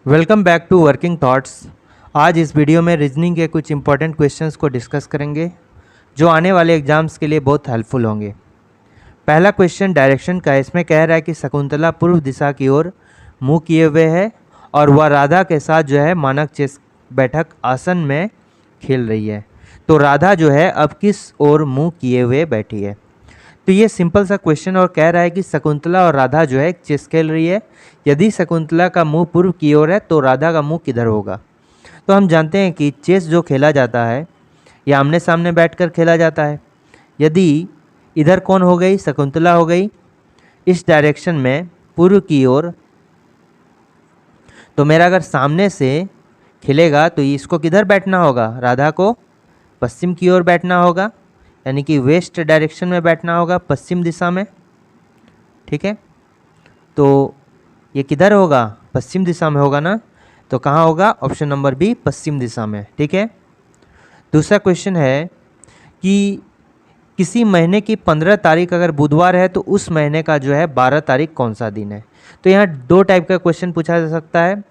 Welcome back to working thoughts. आज इस video में रीजनिंग के कुछ इंपॉर्टेंट क्वेश्चंस को डिस्कस करेंगे जो आने वाले एग्जाम्स के लिए बहुत हेल्पफुल होंगे। पहला क्वेश्चन डायरेक्शन का है। इसमें कह रहा है कि शकुंतला पूर्व दिशा की ओर मुंह किए हुए है और वह राधा के साथ जो है मानक चेस बैठक आसन में खेल रही है। तो राधा जो है अब किस ओर मुंह किए हुए बैठी है। तो ये सिंपल सा क्वेश्चन और कह रहा है कि शकुंतला और राधा जो है चेस खेल रही है। यदि शकुंतला का मुंह पूर्व की ओर है तो राधा का मुंह किधर होगा। तो हम जानते हैं कि चेस जो खेला जाता है यह आमने सामने बैठकर खेला जाता है। यदि इधर कौन हो गई, शकुंतला हो गई इस डायरेक्शन में पूर्व की ओर, तो मेरा अगर सामने से खेलेगा तो इसको किधर बैठना होगा, राधा को पश्चिम की ओर बैठना होगा, यानी कि वेस्ट डायरेक्शन में बैठना होगा, पश्चिम दिशा में। ठीक है, तो ये किधर होगा, पश्चिम दिशा में होगा ना। तो कहाँ होगा, ऑप्शन नंबर बी पश्चिम दिशा में। ठीक है, दूसरा क्वेश्चन है कि किसी महीने की 15 तारीख अगर बुधवार है तो उस महीने का जो है 12 तारीख कौन सा दिन है। तो यहाँ दो टाइप का क्वेश्चन पूछा जा सकता है।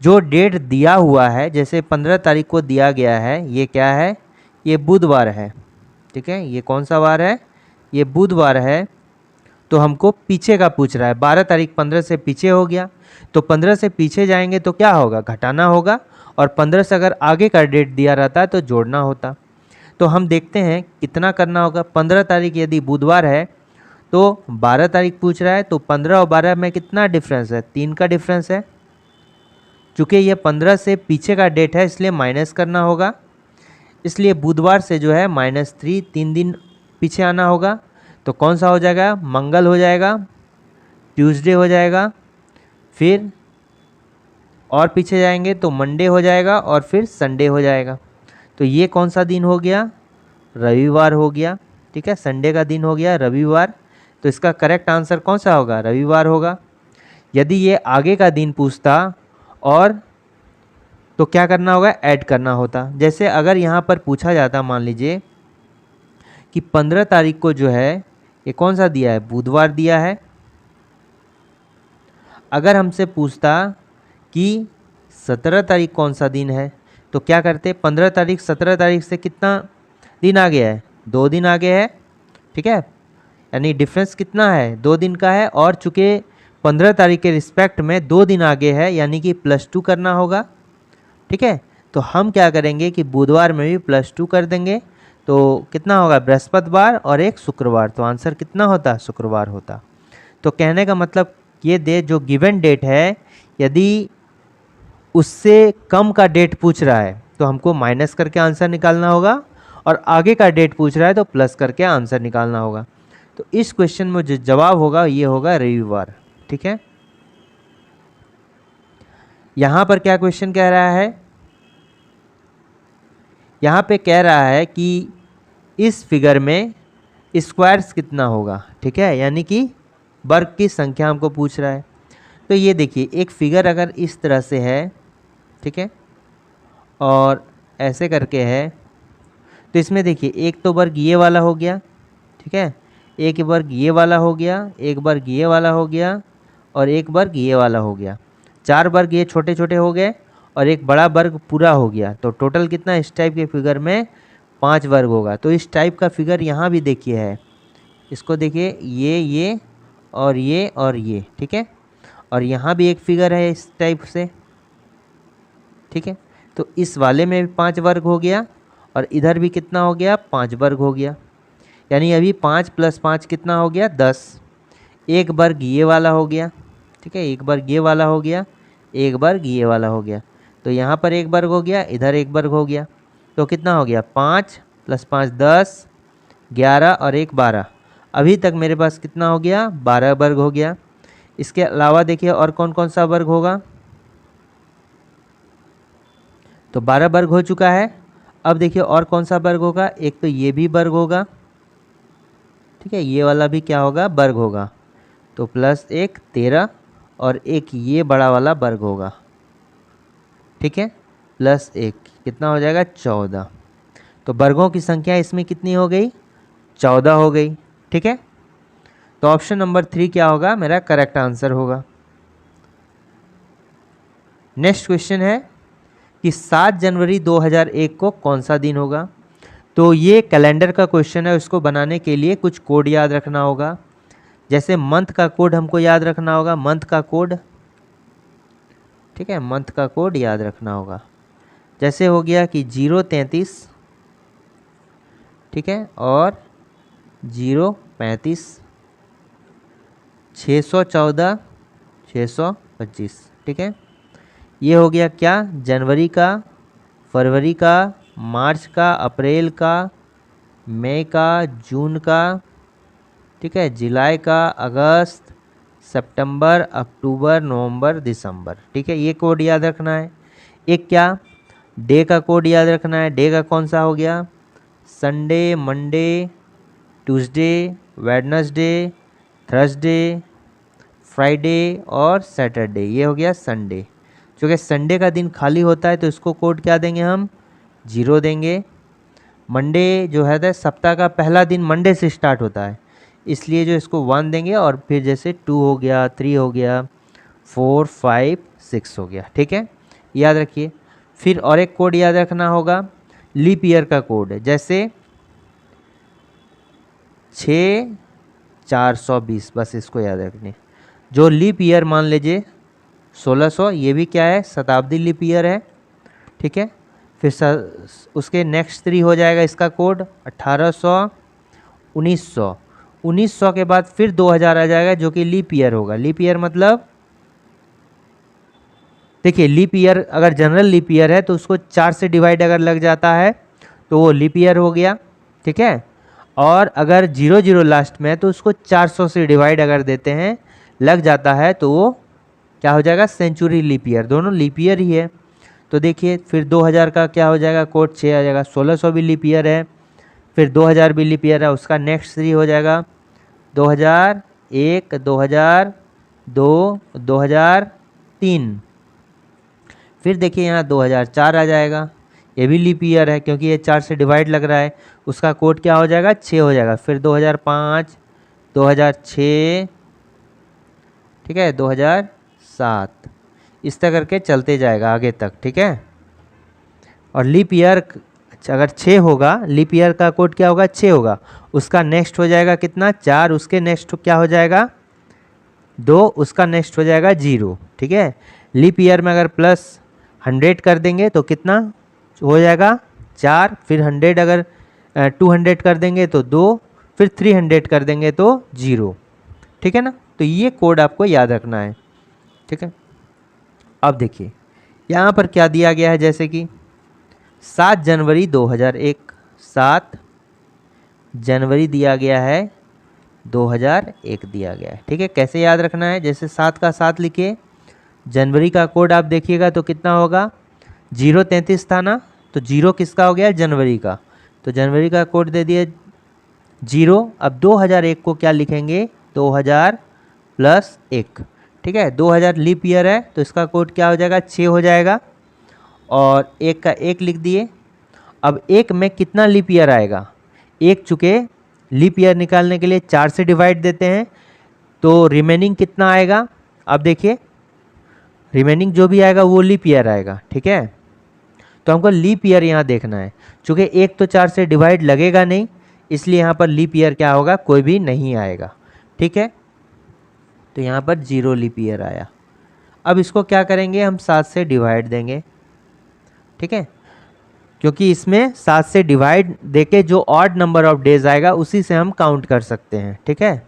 जो डेट दिया हुआ है, जैसे 15 तारीख को दिया गया है, ये क्या है, ये बुधवार है। ठीक है, ये कौन सा वार है, ये बुधवार है। तो हमको पीछे का पूछ रहा है। 12 तारीख 15 से पीछे हो गया, तो 15 से पीछे जाएंगे तो क्या होगा, घटाना होगा। और 15 से अगर आगे का डेट दिया रहता है तो जोड़ना होता। तो हम देखते हैं कितना करना होगा। 15 तारीख यदि बुधवार है तो 12 तारीख पूछ रहा है, तो 15 और 12 में कितना डिफरेंस है, 3 का डिफरेंस है। चूँकि ये 15 से पीछे का डेट है इसलिए माइनस करना होगा, इसलिए बुधवार से जो है -3, 3 दिन पीछे आना होगा। तो कौन सा हो जाएगा, मंगल हो जाएगा, ट्यूसडे हो जाएगा, फिर और पीछे जाएंगे तो मंडे हो जाएगा और फिर संडे हो जाएगा। तो ये कौन सा दिन हो गया, रविवार हो गया। ठीक है, संडे का दिन हो गया रविवार। तो इसका करेक्ट आंसर कौन सा होगा, रविवार होगा। यदि ये आगे का दिन पूछता और तो क्या करना होगा, ऐड करना होता। जैसे अगर यहाँ पर पूछा जाता, मान लीजिए कि 15 तारीख को जो है ये कौन सा दिया है, बुधवार दिया है। अगर हमसे पूछता कि 17 तारीख कौन सा दिन है, तो क्या करते, 15 तारीख 17 तारीख से कितना दिन आगे है, 2 दिन आगे है। ठीक है, यानी डिफरेंस कितना है, 2 दिन का है। और चूँकि 15 तारीख के रिस्पेक्ट में 2 दिन आगे है, यानी कि +2 करना होगा। ठीक है, तो हम क्या करेंगे कि बुधवार में भी +2 कर देंगे। तो कितना होगा, बृहस्पतिवार और एक शुक्रवार। तो आंसर कितना होता, शुक्रवार होता। तो कहने का मतलब ये डेट जो गिवन डेट है, यदि उससे कम का डेट पूछ रहा है तो हमको माइनस करके आंसर निकालना होगा, और आगे का डेट पूछ रहा है तो प्लस करके आंसर निकालना होगा। तो इस क्वेश्चन में जो जवाब होगा ये होगा रविवार। ठीक है, यहाँ पर क्या क्वेश्चन कह रहा है, यहाँ पे कह रहा है कि इस फिगर में स्क्वायर्स कितना होगा। ठीक है, यानी कि वर्ग की संख्या हमको पूछ रहा है। तो ये देखिए, एक फिगर अगर इस तरह से है, ठीक है, और ऐसे करके है, तो इसमें देखिए एक तो वर्ग ये वाला हो गया। ठीक है, एक वर्ग ये वाला हो गया, एक वर्ग ये वाला हो गया, और एक वर्ग ये वाला हो गया। 4 वर्ग ये छोटे छोटे हो गए और एक बड़ा वर्ग पूरा हो गया। तो टोटल कितना, इस टाइप के फिगर में 5 वर्ग होगा। तो इस टाइप का फिगर यहाँ भी देखिए है, इसको देखिए, ये और ये और ये। ठीक है, और यहाँ भी एक फिगर है इस टाइप से। ठीक है, तो इस वाले में भी 5 वर्ग हो गया और इधर भी कितना हो गया, 5 वर्ग हो गया। यानी अभी 5 + 5 कितना हो गया, 10। एक वर्ग ये वाला हो गया। ठीक है, एक वर्ग ये वाला हो गया, एक वर्ग ये वाला हो गया। तो यहाँ पर एक वर्ग हो गया, इधर एक वर्ग हो गया। तो कितना हो गया, 5 + 5 10, 11 और 1 12। अभी तक मेरे पास कितना हो गया, 12 वर्ग हो गया। इसके अलावा देखिए और कौन कौन सा वर्ग होगा। तो 12 वर्ग हो चुका है। अब देखिए और कौन सा वर्ग होगा, एक तो ये भी वर्ग होगा। ठीक है, ये वाला भी क्या होगा, वर्ग होगा। तो +1 13 और एक ये बड़ा वाला वर्ग होगा। ठीक है, +1 कितना हो जाएगा, 14। तो वर्गों की संख्या इसमें कितनी हो गई, 14 हो गई। ठीक है, तो ऑप्शन नंबर 3 क्या होगा, मेरा करेक्ट आंसर होगा। नेक्स्ट क्वेश्चन है कि 7 जनवरी 2001 को कौन सा दिन होगा। तो ये कैलेंडर का क्वेश्चन है, उसको बनाने के लिए कुछ कोड याद रखना होगा। जैसे मंथ का कोड हमको याद रखना होगा, मंथ का कोड, ठीक है, मंथ का कोड याद रखना होगा। जैसे हो गया कि 033, ठीक है, और 035, 614, 625, ठीक है। ये हो गया क्या, जनवरी का, फरवरी का, मार्च का, अप्रैल का, मई का, जून का, ठीक है, जुलाई का, अगस्त, सितंबर, अक्टूबर, नवंबर, दिसंबर, ठीक है। ये कोड याद रखना है। एक क्या, डे का कोड याद रखना है। डे का कौन सा हो गया, Sunday, Monday, Tuesday, Wednesday, Thursday, Friday और सैटरडे। ये हो गया संडे। क्योंकि संडे का दिन खाली होता है तो इसको कोड क्या देंगे हम, 0 देंगे। मंडे जो है सप्ताह का पहला दिन मंडे से स्टार्ट होता है, इसलिए जो इसको 1 देंगे। और फिर जैसे 2 हो गया, 3 हो गया, 4, 5, 6 हो गया, ठीक है, याद रखिए। फिर और एक कोड याद रखना होगा, लीप ईयर का कोड है। जैसे 6/420, बस इसको याद रखनी। जो लीप ईयर मान लीजिए 1600, ये भी क्या है, शताब्दी लीप ईयर है, ठीक है। फिर उसके नेक्स्ट 3 हो जाएगा इसका कोड 1800, 1900। 1900 के बाद फिर 2000 आ जाएगा जो कि लीप ईयर होगा। लीप ईयर मतलब देखिए, लीप ईयर अगर जनरल लीप ईयर है तो उसको 4 से डिवाइड अगर लग जाता है तो वो लीप ईयर हो गया, ठीक है। और अगर 00 लास्ट में है तो उसको 400 से डिवाइड अगर देते हैं लग जाता है तो वो क्या हो जाएगा, सेंचुरी लीप ईयर। दोनों लीप ईयर ही है। तो देखिए फिर 2000 का क्या हो जाएगा, कोड 6 आ जाएगा। 1600 भी लीप ईयर है, फिर 2000 भी लीप ईयर है, उसका नेक्स्ट 3 हो जाएगा 2001, 2002, 2003। फिर देखिए यहाँ 2004 आ जाएगा, ये भी लीप ईयर है क्योंकि ये 4 से डिवाइड लग रहा है। उसका कोड क्या हो जाएगा, 6 हो जाएगा। फिर 2005, 2006, ठीक है, 2007, इस तरह करके चलते जाएगा आगे तक, ठीक है। और लीप ईयर अगर 6 होगा, लीप ईयर का कोड क्या होगा, 6 होगा। उसका नेक्स्ट हो जाएगा कितना, 4, उसके नेक्स्ट क्या हो जाएगा 2, उसका नेक्स्ट हो जाएगा 0, ठीक है। लीप ईयर में अगर प्लस 100 कर देंगे तो कितना हो जाएगा 4, फिर 100 अगर 200 कर देंगे तो 2, फिर 300 कर देंगे तो 0, ठीक है ना। तो ये कोड आपको याद रखना है, ठीक है। अब देखिए यहाँ पर क्या दिया गया है, जैसे कि 7 जनवरी 2001, 7 जनवरी दिया गया है, 2001 दिया गया है, ठीक है। कैसे याद रखना है, जैसे 7 का 7 लिखिए, जनवरी का कोड आप देखिएगा तो कितना होगा, 033 था ना, तो 0 किसका हो गया, जनवरी का। तो जनवरी का कोड दे दिए 0। अब 2001 को क्या लिखेंगे, 2000 + 1, ठीक है। 2000 लीप ईयर है तो इसका कोड क्या हो जाएगा, 6 हो जाएगा। और 1 का 1 लिख दिए। अब 1 में कितना लीप ईयर आएगा, 1 चुके लीप ईयर निकालने के लिए 4 से डिवाइड देते हैं तो रिमेनिंग कितना आएगा। अब देखिए रिमेनिंग जो भी आएगा वो लीप ईयर आएगा, ठीक है। तो हमको लीप ईयर यहाँ देखना है। चूँकि 1 तो 4 से डिवाइड लगेगा नहीं, इसलिए यहाँ पर लीप ईयर क्या होगा, कोई भी नहीं आएगा, ठीक है। तो यहाँ पर 0 लीप ईयर आया। अब इसको क्या करेंगे, हम 7 से डिवाइड देंगे, ठीक है, क्योंकि इसमें 7 से डिवाइड देके जो ऑड नंबर ऑफ डेज आएगा उसी से हम काउंट कर सकते हैं, ठीक है।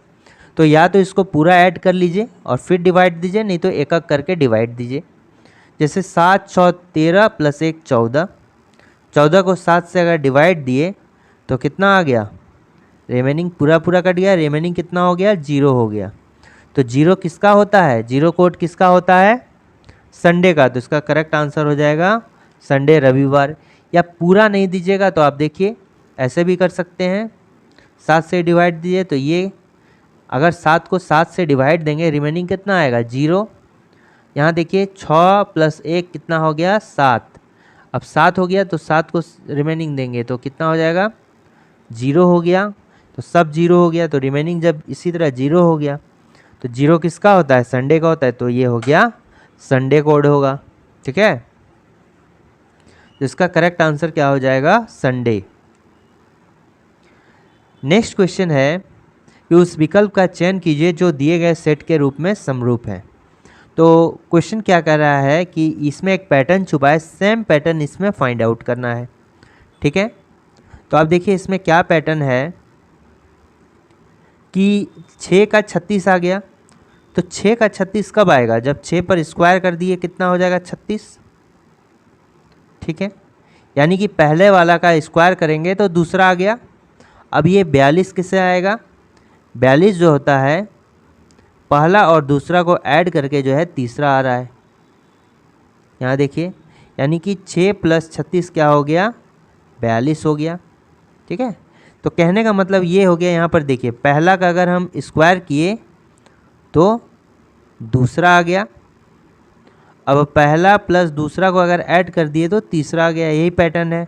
तो या तो इसको पूरा ऐड कर लीजिए और फिर डिवाइड दीजिए, नहीं तो एक एक करके डिवाइड दीजिए। जैसे 7 × 6 = 13 + 1 = 14। 14 को 7 से अगर डिवाइड दिए तो कितना आ गया, रिमेनिंग पूरा कट गया, रिमेनिंग कितना हो गया, 0 हो गया। तो 0 किसका होता है, 0 कोड किसका होता है, संडे का। तो इसका करेक्ट आंसर हो जाएगा संडे, रविवार। या पूरा नहीं दीजिएगा तो आप देखिए ऐसे भी कर सकते हैं, 7 से डिवाइड दीजिए तो ये अगर 7 को 7 से डिवाइड देंगे रिमेनिंग कितना आएगा, 0। यहाँ देखिए 6 + 1 कितना हो गया, 7। अब 7 हो गया तो 7 को रिमेनिंग देंगे तो कितना हो जाएगा, 0 हो गया। तो सब 0 हो गया, तो रिमेनिंग जब इसी तरह 0 हो गया तो 0 किसका होता है, संडे का होता है। तो ये हो गया संडे कोड होगा, ठीक है, तो इसका करेक्ट आंसर क्या हो जाएगा? संडे। नेक्स्ट क्वेश्चन है कि उस विकल्प का चयन कीजिए जो दिए गए सेट के रूप में समरूप है। तो क्वेश्चन क्या कर रहा है कि इसमें एक पैटर्न छुपा है, सेम पैटर्न इसमें फाइंड आउट करना है। ठीक है, तो आप देखिए इसमें क्या पैटर्न है कि 6 का 36 आ गया। तो 6 का 36 कब आएगा? जब 6 पर स्क्वायर कर दिए कितना हो जाएगा? 36। ठीक है, यानी कि पहले वाला का स्क्वायर करेंगे तो दूसरा आ गया। अब ये 42 किससे आएगा? 42 जो होता है पहला और दूसरा को ऐड करके जो है तीसरा आ रहा है। यहाँ देखिए, यानी कि 6 + 36 क्या हो गया? 42 हो गया। ठीक है, तो कहने का मतलब ये हो गया, यहाँ पर देखिए पहला का अगर हम स्क्वायर किए तो दूसरा आ गया। अब पहला प्लस दूसरा को अगर ऐड कर दिए तो तीसरा आ गया। यही पैटर्न है।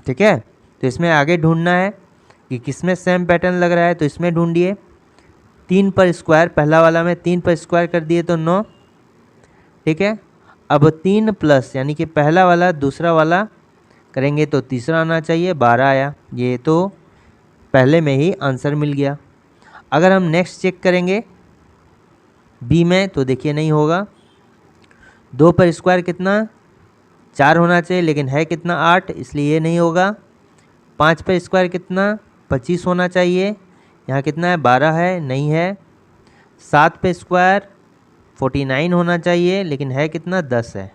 ठीक है, तो इसमें आगे ढूंढना है कि किसमें सेम पैटर्न लग रहा है, तो इसमें ढूंढिए। 3 पर स्क्वायर, पहला वाला में 3 पर स्क्वायर कर दिए तो 9। ठीक है, अब 3 प्लस यानी कि पहला वाला दूसरा वाला करेंगे तो तीसरा आना चाहिए, 12 आया। ये तो पहले में ही आंसर मिल गया। अगर हम नेक्स्ट चेक करेंगे बी में तो देखिए नहीं होगा। 2 पर स्क्वायर कितना? 4 होना चाहिए, लेकिन है कितना? 8, इसलिए ये नहीं होगा। 5 पर स्क्वायर कितना? 25 होना चाहिए, यहाँ कितना है? 12 है, नहीं है। 7 पे स्क्वायर 49 होना चाहिए, लेकिन है कितना? 10 है।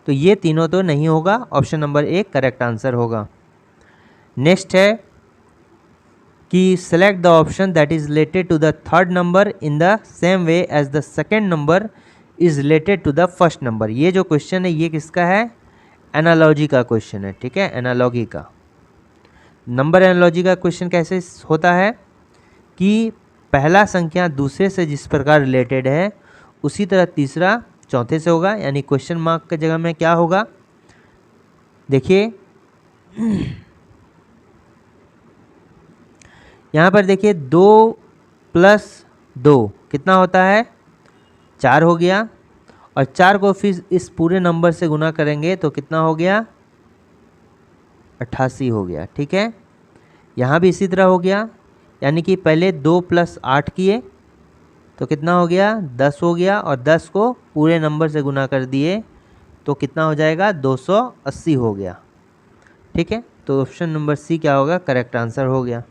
तो ये तीनों तो नहीं होगा, ऑप्शन नंबर 1 करेक्ट आंसर होगा। नेक्स्ट है कि select the option that is related to the third number in the same way as the second number is related to the first number. ये जो क्वेश्चन है ये किसका है? एनालॉजी का क्वेश्चन है। ठीक है, एनालॉजी का नंबर एनालॉजी का क्वेश्चन कैसे होता है कि पहला संख्या दूसरे से जिस प्रकार रिलेटेड है उसी तरह तीसरा चौथे से होगा। यानी क्वेश्चन मार्क की जगह में क्या होगा? देखिए यहाँ पर देखिए 2 + 2 कितना होता है? 4 हो गया। और 4 को फिर इस पूरे नंबर से गुना करेंगे तो कितना हो गया? 88 हो गया। ठीक है, यहाँ भी इसी तरह हो गया। यानी कि पहले 2 + 8 किए तो कितना हो गया? 10 हो गया। और 10 को पूरे नंबर से गुना कर दिए तो कितना हो जाएगा? 280 हो गया। ठीक है, तो ऑप्शन नंबर सी क्या होगा? करेक्ट आंसर हो गया।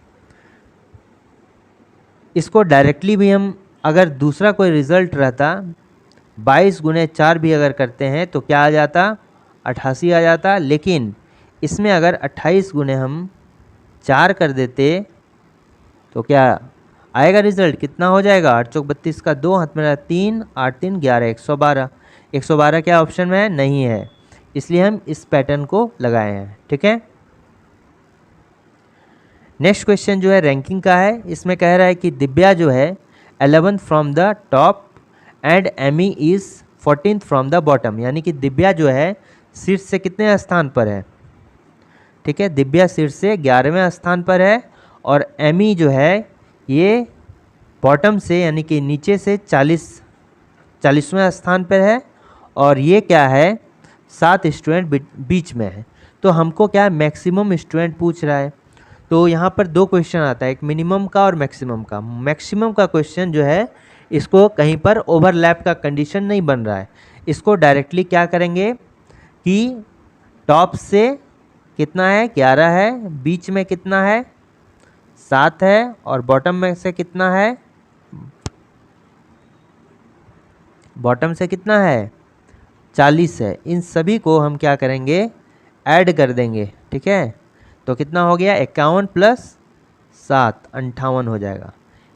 इसको डायरेक्टली भी हम अगर दूसरा कोई रिजल्ट रहता 22 × 4 भी अगर करते हैं तो क्या आ जाता? 88 आ जाता। लेकिन इसमें अगर 28 गुने हम 4 कर देते तो क्या आएगा रिजल्ट? कितना हो जाएगा? 8 चौक 32 का 2 हाथ में रहा 3, 8 3 11, 112। 112 क्या ऑप्शन में है? नहीं है, इसलिए हम इस पैटर्न को लगाए हैं। ठीक है, नेक्स्ट क्वेश्चन जो है रैंकिंग का है। इसमें कह रहा है कि दिव्या जो है 11th from the top and Amy is 14th from the bottom. यानी कि दिव्या जो है शीर्ष से कितने स्थान पर है? ठीक है, दिव्या शीर्ष से 11वें स्थान पर है और एमी जो है ये बॉटम से यानी कि नीचे से 40वें स्थान पर है। और ये क्या है? 7 स्टूडेंट बीच में है। तो हमको क्या मैक्सिमम स्टूडेंट पूछ रहा है। तो यहाँ पर 2 क्वेश्चन आता है, एक मिनिमम का और मैक्सिमम का। मैक्सिमम का क्वेश्चन जो है इसको कहीं पर ओवरलैप का कंडीशन नहीं बन रहा है। इसको डायरेक्टली क्या करेंगे कि टॉप से कितना है? 11 है, बीच में कितना है? 7 है, और बॉटम में से कितना है? बॉटम से कितना है? 40 है। इन सभी को हम क्या करेंगे? ऐड कर देंगे। ठीक है, तो कितना हो गया? 51 + 7 58 हो जाएगा।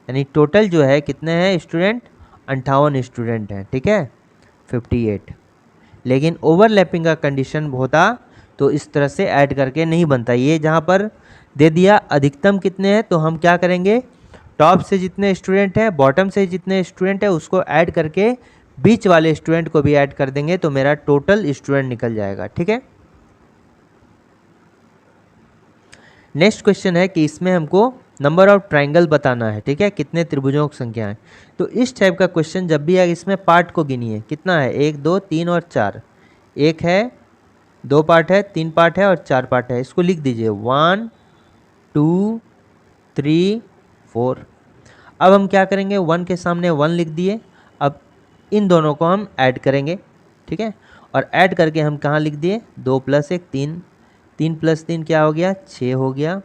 यानी टोटल जो है कितने हैं स्टूडेंट? 58 स्टूडेंट हैं। ठीक है, 58। लेकिन ओवरलैपिंग का कंडीशन होता तो इस तरह से ऐड करके नहीं बनता। ये जहाँ पर दे दिया अधिकतम कितने हैं तो हम क्या करेंगे? टॉप से जितने स्टूडेंट हैं, बॉटम से जितने स्टूडेंट हैं उसको ऐड करके बीच वाले स्टूडेंट को भी ऐड कर देंगे तो मेरा टोटल स्टूडेंट निकल जाएगा। ठीक है, नेक्स्ट क्वेश्चन है कि इसमें हमको नंबर ऑफ ट्राइंगल बताना है, ठीक है, कितने त्रिभुजों की संख्या है। तो इस टाइप का क्वेश्चन जब भी आए इसमें पार्ट को गिनिए, कितना है, 1 2 3 और 4, एक है, 2 पार्ट है, 3 पार्ट है और 4 पार्ट है। इसको लिख दीजिए 1 2 3 4। अब हम क्या करेंगे, 1 के सामने 1 लिख दिए। अब इन दोनों को हम ऐड करेंगे, ठीक है, और ऐड करके हम कहाँ लिख दिए, 2 + 1 3, 3 + 3 क्या हो गया, 6 हो गया,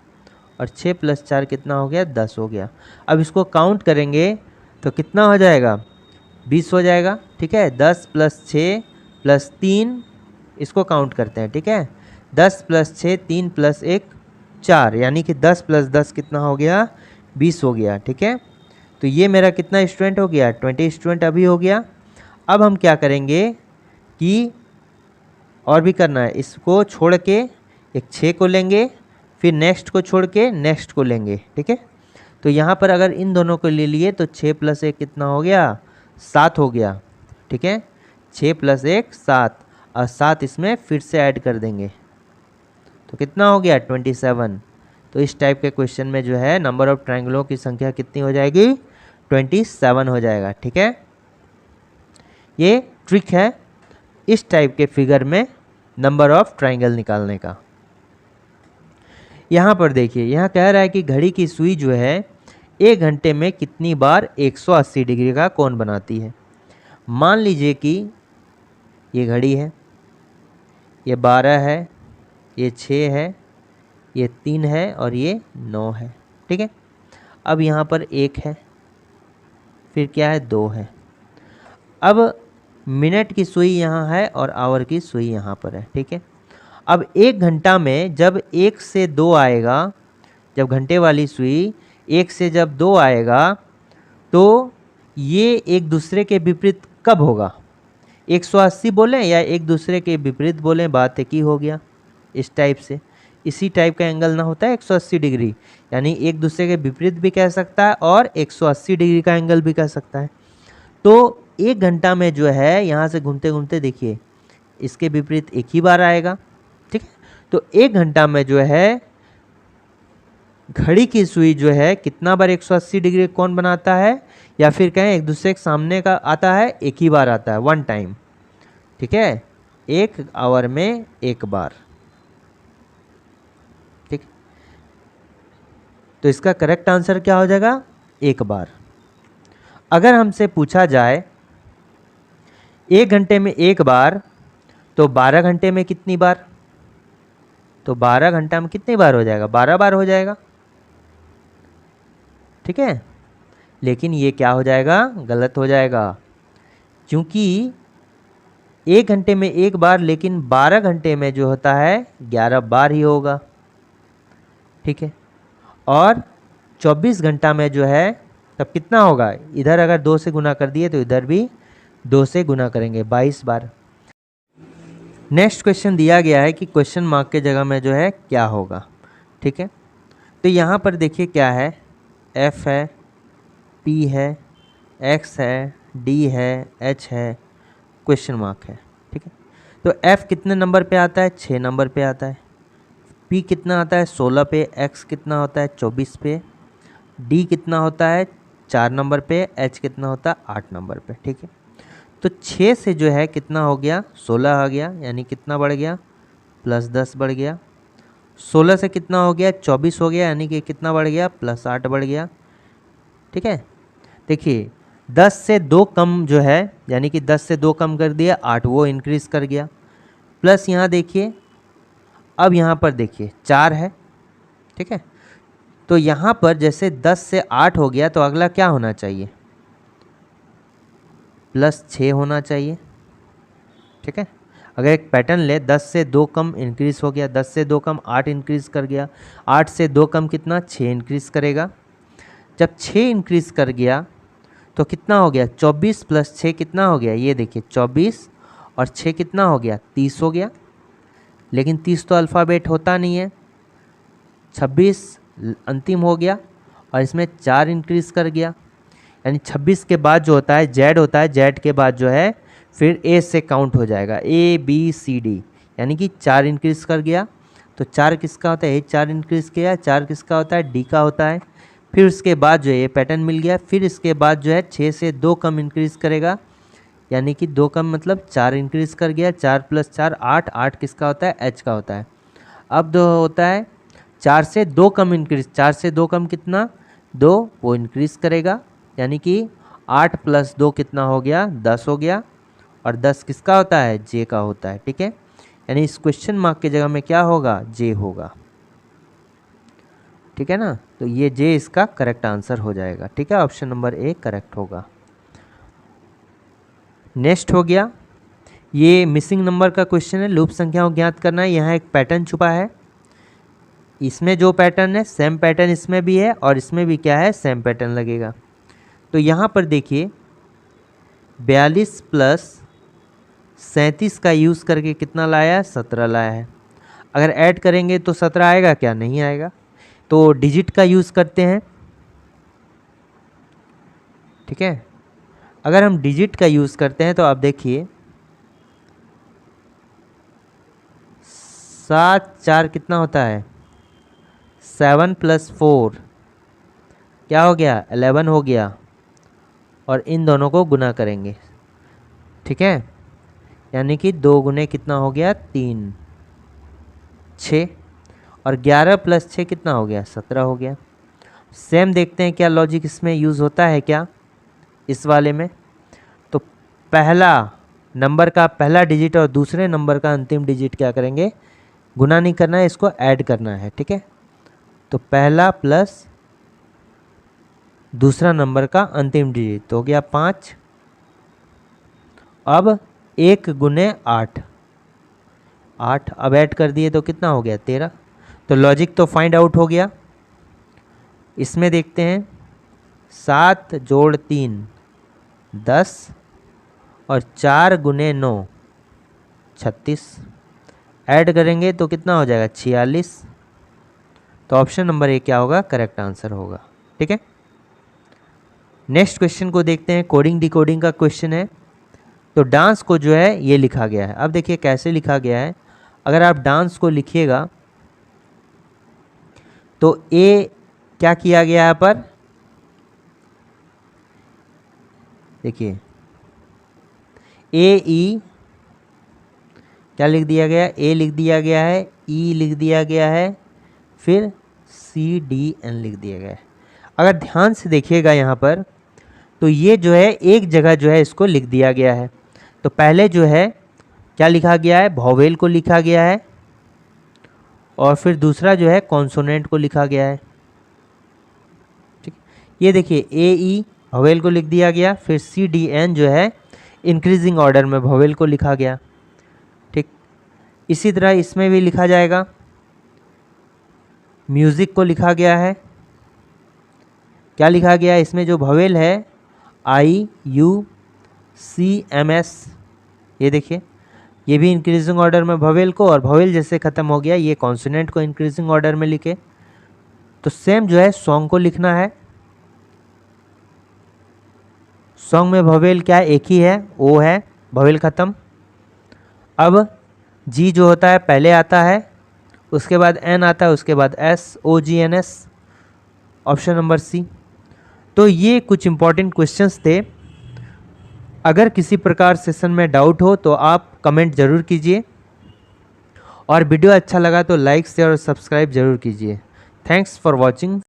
और 6 + 4 कितना हो गया, 10 हो गया। अब इसको काउंट करेंगे तो कितना हो जाएगा, 20 हो जाएगा, ठीक है। 10 + 6 + 3, इसको काउंट करते हैं, ठीक है। 10 + 6 3 + 1 4, यानी कि 10 + 10 कितना हो गया, 20 हो गया, ठीक है। तो ये मेरा कितना स्टूडेंट हो गया, 20 स्टूडेंट अभी हो गया। अब हम क्या करेंगे कि और भी करना है, इसको छोड़ के एक 6 को लेंगे, फिर नेक्स्ट को छोड़ के नेक्स्ट को लेंगे, ठीक है। तो यहाँ पर अगर इन दोनों को ले लिए तो 6 + 1 कितना हो गया, 7 हो गया, ठीक है। 6 + 1 7, और 7 इसमें फिर से ऐड कर देंगे तो कितना हो गया, 27। तो इस टाइप के क्वेश्चन में जो है नंबर ऑफ ट्रायंगलों की संख्या कितनी हो जाएगी, 27 हो जाएगा, ठीक है। ये ट्रिक है इस टाइप के फिगर में नंबर ऑफ ट्रायंगल निकालने का। यहाँ पर देखिए, यहाँ कह रहा है कि घड़ी की सुई जो है 1 घंटे में कितनी बार 180 डिग्री का कोण बनाती है। मान लीजिए कि ये घड़ी है, ये 12 है, ये 6 है, ये 3 है और ये 9 है, ठीक है। अब यहाँ पर 1 है, फिर क्या है, 2 है। अब मिनट की सुई यहाँ है और आवर की सुई यहाँ पर है, ठीक है। अब 1 घंटा में जब 1 से 2 आएगा, जब घंटे वाली सुई 1 से जब 2 आएगा तो ये एक दूसरे के विपरीत कब होगा, 180 बोलें या एक दूसरे के विपरीत बोलें, बात एक ही हो गया। इस टाइप से इसी टाइप का एंगल ना होता है 180 डिग्री, यानी एक दूसरे के विपरीत भी कह सकता है और 180 डिग्री का एंगल भी कह सकता है। तो 1 घंटा में जो है यहाँ से घूमते घूमते देखिए इसके विपरीत एक ही बार आएगा, ठीक है। तो 1 घंटा में जो है घड़ी की सुई जो है कितना बार 180 डिग्री कोण बनाता है, या फिर कहें एक दूसरे के सामने का आता है, एक ही बार आता है, 1 टाइम, ठीक है, 1 आवर में 1 बार, ठीक। तो इसका करेक्ट आंसर क्या हो जाएगा, 1 बार। अगर हमसे पूछा जाए 1 घंटे में 1 बार तो 12 घंटे में कितनी बार, तो 12 घंटा में कितनी बार हो जाएगा, 12 बार हो जाएगा, ठीक है। लेकिन ये क्या हो जाएगा, गलत हो जाएगा, क्योंकि 1 घंटे में 1 बार, लेकिन 12 घंटे में जो होता है 11 बार ही होगा, ठीक है। और 24 घंटा में जो है तब कितना होगा, इधर अगर 2 से गुना कर दिए तो इधर भी 2 से गुना करेंगे, 22 बार। नेक्स्ट क्वेश्चन दिया गया है कि क्वेश्चन मार्क के जगह में जो है क्या होगा, ठीक है। तो यहाँ पर देखिए क्या है, F है, P है, X है, D है, H है, क्वेश्चन मार्क है, ठीक है। तो F कितने नंबर पे आता है, 6 नंबर पे आता है। P कितना आता है, 16 पे। X कितना होता है, 24 पे। D कितना होता है, 4 नंबर पे। H कितना होता है, 8 नंबर पे, ठीक है। तो 6 से जो है कितना हो गया, 16 आ गया, यानी कितना बढ़ गया, +10 बढ़ गया। 16 से कितना हो गया, 24 हो गया, यानी कि कितना बढ़ गया, +8 बढ़ गया, ठीक है। देखिए 10 से 2 कम जो है, यानी कि 10 से 2 कम कर दिया, 8 वो इंक्रीज़ कर गया। प्लस यहाँ देखिए, अब यहाँ पर देखिए 4 है, ठीक है। तो यहाँ पर जैसे 10 से 8 हो गया तो अगला क्या होना चाहिए, +6 होना चाहिए, ठीक है। अगर एक पैटर्न ले, 10 से 2 कम इंक्रीज़ हो गया, 10 से 2 कम 8 इंक्रीज़ कर गया, 8 से 2 कम कितना, 6 इंक्रीज़ करेगा। जब 6 इंक्रीज़ कर गया तो कितना हो गया, 24 + 6 कितना हो गया, ये देखिए 24 और 6 कितना हो गया, 30 हो गया। लेकिन 30 तो अल्फ़ाबेट होता नहीं है, 26 अंतिम हो गया और इसमें 4 इंक्रीज़ कर गया, यानी 26 के बाद जो होता है जेड होता है, जेड के बाद जो है फिर ए से काउंट हो जाएगा, ABCD, यानी कि 4 इंक्रीज़ कर गया। तो 4 किसका होता है, 4 इंक्रीज़ किया, 4 किसका होता है, डी का होता है, फिर उसके बाद जो है ये पैटर्न मिल गया, फिर इसके बाद जो है 6 से 2 कम इंक्रीज़ करेगा, यानी कि 2 कम मतलब 4 इंक्रीज़ कर गया, 4 + 4 8, 8 किसका होता है, एच का होता है। अब 2 होता है 4 से 2 कम इंक्रीज़, 4 से 2 कम कितना, 2, वो इंक्रीज़ करेगा, यानी कि 8 + 2 कितना हो गया, 10 हो गया, और 10 किसका होता है, जे का होता है। ठीक है, यानी इस क्वेश्चन मार्क की जगह में क्या होगा, जे होगा। ठीक है ना, तो ये जे इसका करेक्ट आंसर हो जाएगा। ठीक है, ऑप्शन नंबर ए करेक्ट होगा। नेक्स्ट हो गया, ये मिसिंग नंबर का क्वेश्चन है, लूप संख्या को ज्ञात करना है। यहाँ एक पैटर्न छुपा है, इसमें जो पैटर्न है सेम पैटर्न इसमें भी है और इसमें भी क्या है, सेम पैटर्न लगेगा। तो यहाँ पर देखिए 42 + 37 का यूज़ करके कितना लाया है, 17 लाया है। अगर ऐड करेंगे तो 17 आएगा क्या, नहीं आएगा, तो डिजिट का यूज़ करते हैं। ठीक है, अगर हम डिजिट का यूज़ करते हैं तो आप देखिए 7 4 कितना होता है, 7 + 4 क्या हो गया, 11 हो गया, और इन दोनों को गुना करेंगे। ठीक है, यानी कि 2 गुने कितना हो गया, 3, 6, और 11 + 6 कितना हो गया, 17 हो गया। सेम देखते हैं क्या लॉजिक इसमें यूज़ होता है क्या, इस वाले में। तो पहला नंबर का पहला डिजिट और दूसरे नंबर का अंतिम डिजिट क्या करेंगे, गुना नहीं करना है, इसको ऐड करना है। ठीक है, तो पहला प्लस दूसरा नंबर का अंतिम डिजिट तो हो गया 5। अब 1 गुने 8, 8 अब ऐड कर दिए तो कितना हो गया, 13। तो लॉजिक तो फाइंड आउट हो गया। इसमें देखते हैं 7 + 3 10, और 4 गुने 9 36, ऐड करेंगे तो कितना हो जाएगा, 46। तो ऑप्शन नंबर ए क्या होगा, करेक्ट आंसर होगा। ठीक है, नेक्स्ट क्वेश्चन को देखते हैं, कोडिंग डिकोडिंग का क्वेश्चन है। तो डांस को जो है ये लिखा गया है। अब देखिए कैसे लिखा गया है, अगर आप डांस को लिखिएगा तो ए क्या किया गया यहाँ पर, देखिए ए ई क्या लिख दिया गया, ए लिख दिया गया है, ई लिख दिया गया है, फिर सी डी एन लिख दिया गया है। अगर ध्यान से देखिएगा यहाँ पर तो ये जो है एक जगह जो है इसको लिख दिया गया है। तो पहले जो है क्या लिखा गया है, वोवेल को लिखा गया है, और फिर दूसरा जो है कॉन्सोनेंट को लिखा गया है। ठीक, ये देखिए ए ई वोवेल को लिख दिया गया, फिर सी डी एन जो है इंक्रीजिंग ऑर्डर में वोवेल को लिखा गया। ठीक, इसी तरह इसमें भी लिखा जाएगा, म्यूज़िक को लिखा गया है, क्या लिखा गया है, इसमें जो वोवेल है आई यू सी एम एस, ये देखिए ये भी इंक्रीजिंग ऑर्डर में वोवेल को, और वोवेल जैसे ख़त्म हो गया ये कॉन्सोनेंट को इंक्रीजिंग ऑर्डर में लिखे। तो सेम जो है सॉन्ग को लिखना है, सॉन्ग में वोवेल क्या है, एक ही है, ओ है, वोवेल ख़त्म। अब जी जो होता है पहले आता है, उसके बाद एन आता है, उसके बाद S, O G N S, option number C. तो ये कुछ इंपॉर्टेंट क्वेश्चंस थे। अगर किसी प्रकार सेशन में डाउट हो तो आप कमेंट ज़रूर कीजिए, और वीडियो अच्छा लगा तो लाइक शेयर और सब्सक्राइब ज़रूर कीजिए। Thanks for watching.